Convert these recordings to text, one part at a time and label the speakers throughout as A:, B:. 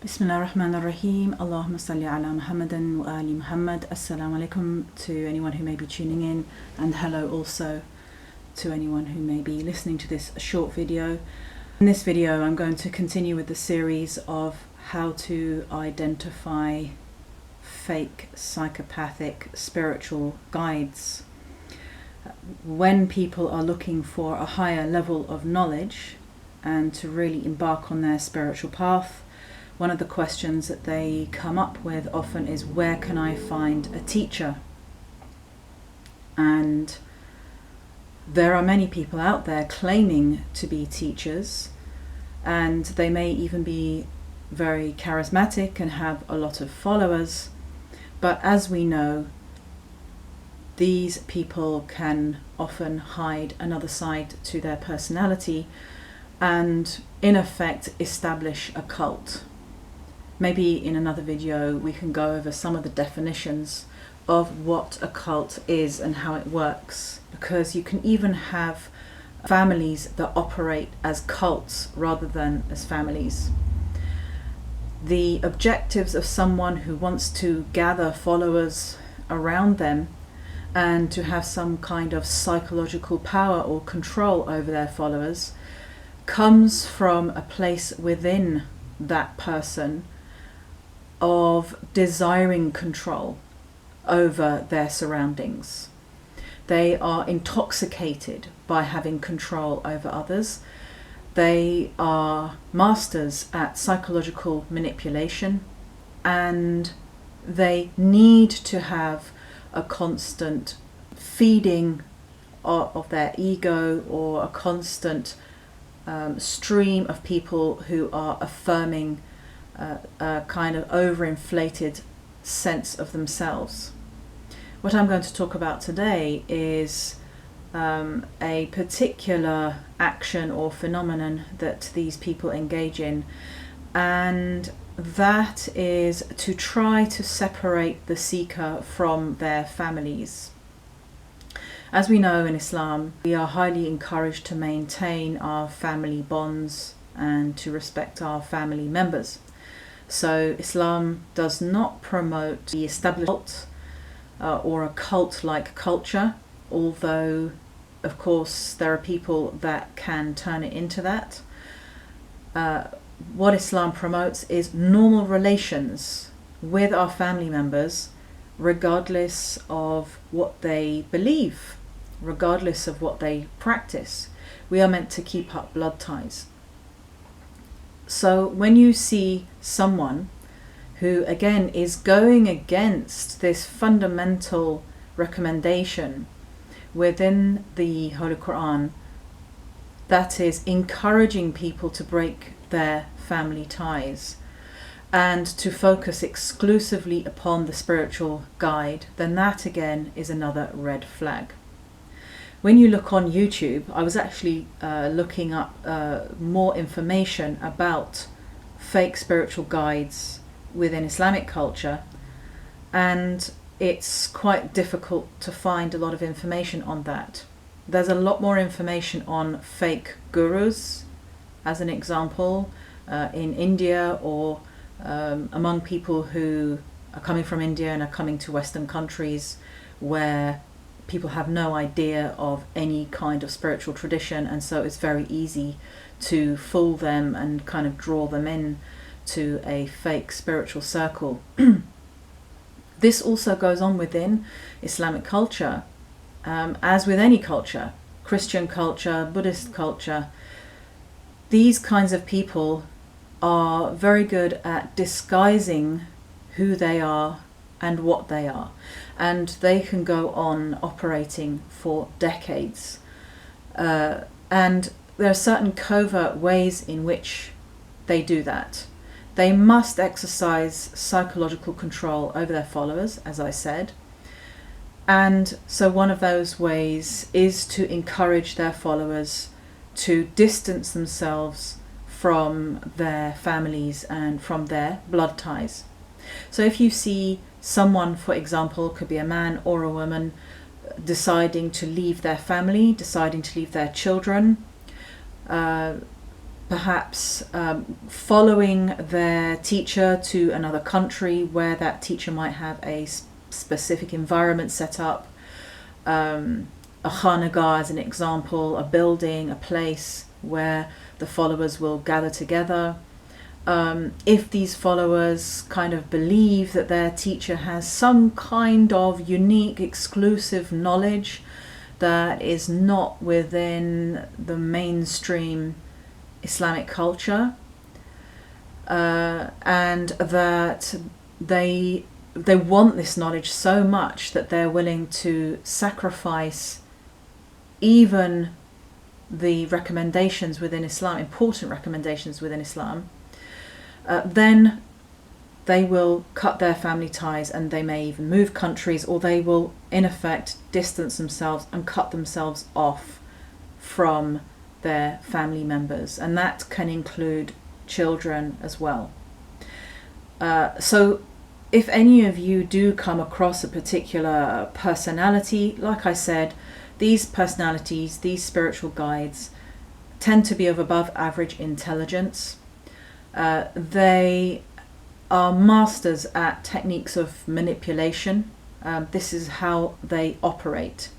A: Bismillah ar-Rahman ar-Rahim. Allahumma salli ala Muhammadan wa ali Muhammad. Assalamu alaikum to anyone who may be tuning in, and hello also to anyone who may be listening to this short video. In this video I'm going to continue with the series of how to identify fake psychopathic spiritual guides. When people are looking for a higher level of knowledge and to really embark on their spiritual path, one of the questions that they come up with often is, where can I find a teacher? And there are many people out there claiming to be teachers, and they may even be very charismatic and have a lot of followers, but as we know, these people can often hide another side to their personality and in effect establish a cult. Maybe in another video we can go over some of the definitions of what a cult is and how it works, because you can even have families that operate as cults rather than as families. The objectives of someone who wants to gather followers around them and to have some kind of psychological power or control over their followers comes from a place within that person of desiring control over their surroundings. They are intoxicated by having control over others. They are masters at psychological manipulation, and they need to have a constant feeding of their ego, or a constant stream of people who are affirming a kind of overinflated sense of themselves. What I'm going to talk about today is a particular action or phenomenon that these people engage in, and that is to try to separate the seeker from their families. As we know in Islam, we are highly encouraged to maintain our family bonds and to respect our family members. So Islam does not promote the established cult or a cult-like culture, although of course there are people that can turn it into that. What Islam promotes is normal relations with our family members, regardless of what they believe, regardless of what they practice. We are meant to keep up blood ties. So when you see someone who again is going against this fundamental recommendation within the Holy Quran, that is encouraging people to break their family ties and to focus exclusively upon the spiritual guide, then that again is another red flag. When you look on YouTube, I was actually looking up more information about fake spiritual guides within Islamic culture, and it's quite difficult to find a lot of information on that. There's a lot more information on fake gurus, as an example, in India, or among people who are coming from India and are coming to Western countries where people have no idea of any kind of spiritual tradition, and so it's very easy to fool them and kind of draw them in to a fake spiritual circle. This also goes on within Islamic culture, as with any culture, Christian culture, Buddhist culture. These kinds of people are very good at disguising who they are and what they are, and they can go on operating for decades, and there are certain covert ways in which they do that. They must exercise psychological control over their followers, as I said, and so one of those ways is to encourage their followers to distance themselves from their families and from their blood ties. So if you see someone, for example, could be a man or a woman, deciding to leave their family, deciding to leave their children, perhaps following their teacher to another country where that teacher might have a specific environment set up, a Chanukah as an example, a building, a place where the followers will gather together. If these followers kind of believe that their teacher has some kind of unique, exclusive knowledge that is not within the mainstream Islamic culture, and that they want this knowledge so much that they're willing to sacrifice even the recommendations within Islam, important recommendations within Islam, then they will cut their family ties, and they may even move countries, or they will in effect distance themselves and cut themselves off from their family members, and that can include children as well. So if any of you do come across a particular personality, like I said, these personalities, these spiritual guides, tend to be of above average intelligence. They are masters at techniques of manipulation. This is how they operate.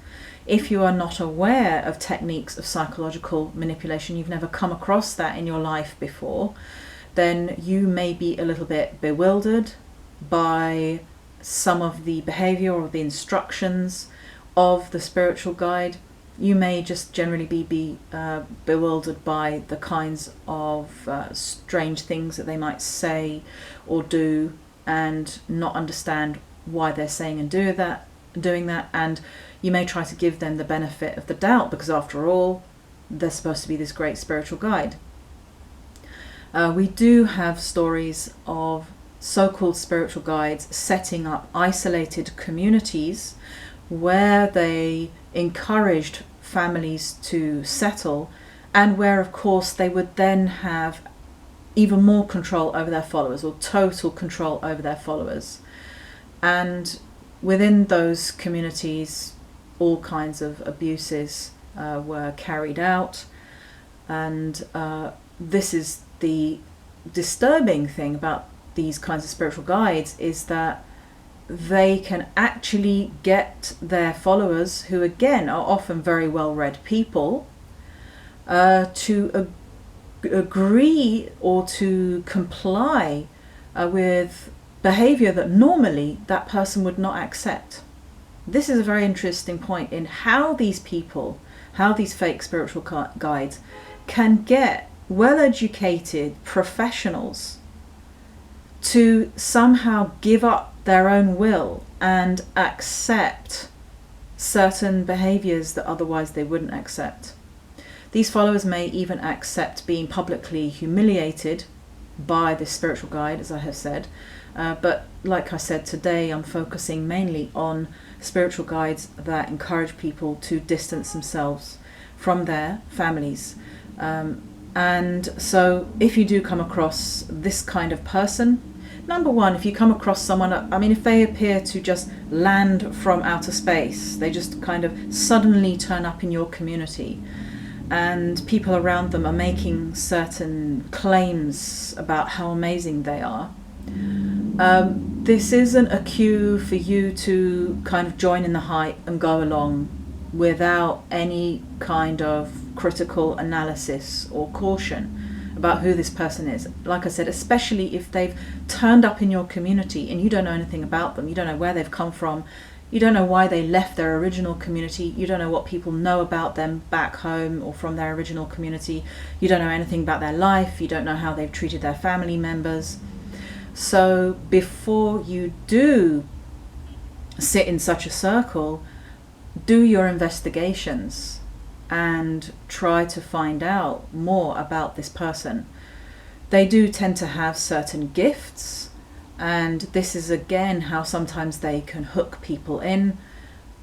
A: If you are not aware of techniques of psychological manipulation, you've never come across that in your life before, then you may be a little bit bewildered by some of the behavior or the instructions of the spiritual guide. You may just generally be bewildered by the kinds of strange things that they might say or do, and not understand why they're saying and doing that, and you may try to give them the benefit of the doubt, because after all, they're supposed to be this great spiritual guide. We do have stories of so-called spiritual guides setting up isolated communities where they encouraged families to settle, and where of course they would then have even more control over their followers, or total control over their followers. And within those communities, all kinds of abuses were carried out, and this is the disturbing thing about these kinds of spiritual guides, is that they can actually get their followers, who again are often very well-read people, to agree or to comply with behavior that normally that person would not accept. This is a very interesting point in how these people, how these fake spiritual guides can get well-educated professionals to somehow give up their own will and accept certain behaviors that otherwise they wouldn't accept. These followers may even accept being publicly humiliated by this spiritual guide, as I have said. But like I said, today I'm focusing mainly on spiritual guides that encourage people to distance themselves from their families. And so if you do come across this kind of person, number one, if you come across someone, I mean, if they appear to just land from outer space, they just kind of suddenly turn up in your community, and people around them are making certain claims about how amazing they are, this isn't a cue for you to kind of join in the hype and go along without any kind of critical analysis or caution about who this person is. Like I said, especially if they've turned up in your community and you don't know anything about them, you don't know where they've come from, you don't know why they left their original community, you don't know what people know about them back home or from their original community, you don't know anything about their life, you don't know how they've treated their family members. So before you do sit in such a circle, do your investigations and try to find out more about this person. They do tend to have certain gifts, and this is again how sometimes they can hook people in.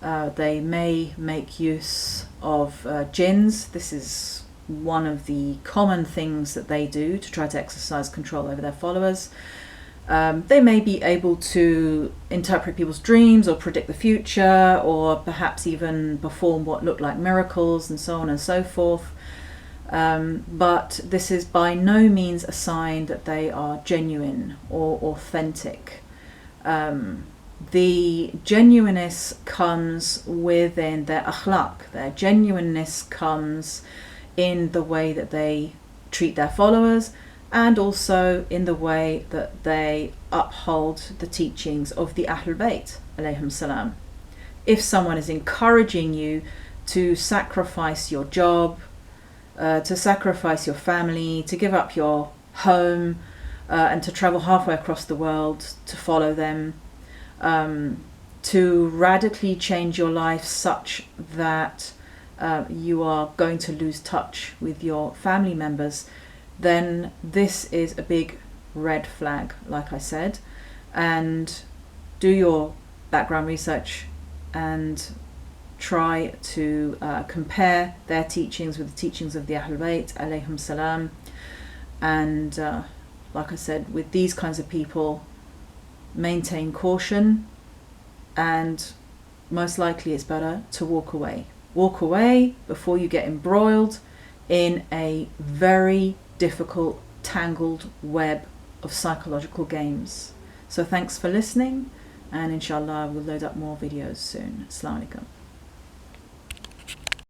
A: They may make use of jinns. This is one of the common things that they do to try to exercise control over their followers. They may be able to interpret people's dreams or predict the future, or perhaps even perform what look like miracles and so on and so forth. But this is by no means a sign that they are genuine or authentic. The genuineness comes within their akhlaq. Their genuineness comes in the way that they treat their followers, and also in the way that they uphold the teachings of the Ahlul Bayt alayhim salam. If someone is encouraging you to sacrifice your job, to sacrifice your family, to give up your home, and to travel halfway across the world to follow them, to radically change your life such that you are going to lose touch with your family members, then this is a big red flag, like I said. And do your background research and try to compare their teachings with the teachings of the Ahlul Bayt alayhim salam. And like I said, with these kinds of people, maintain caution, and most likely it's better to walk away. Walk away before you get embroiled in a very difficult, tangled web of psychological games. So thanks for listening, and inshallah we'll load up more videos soon. Assalamu alaikum.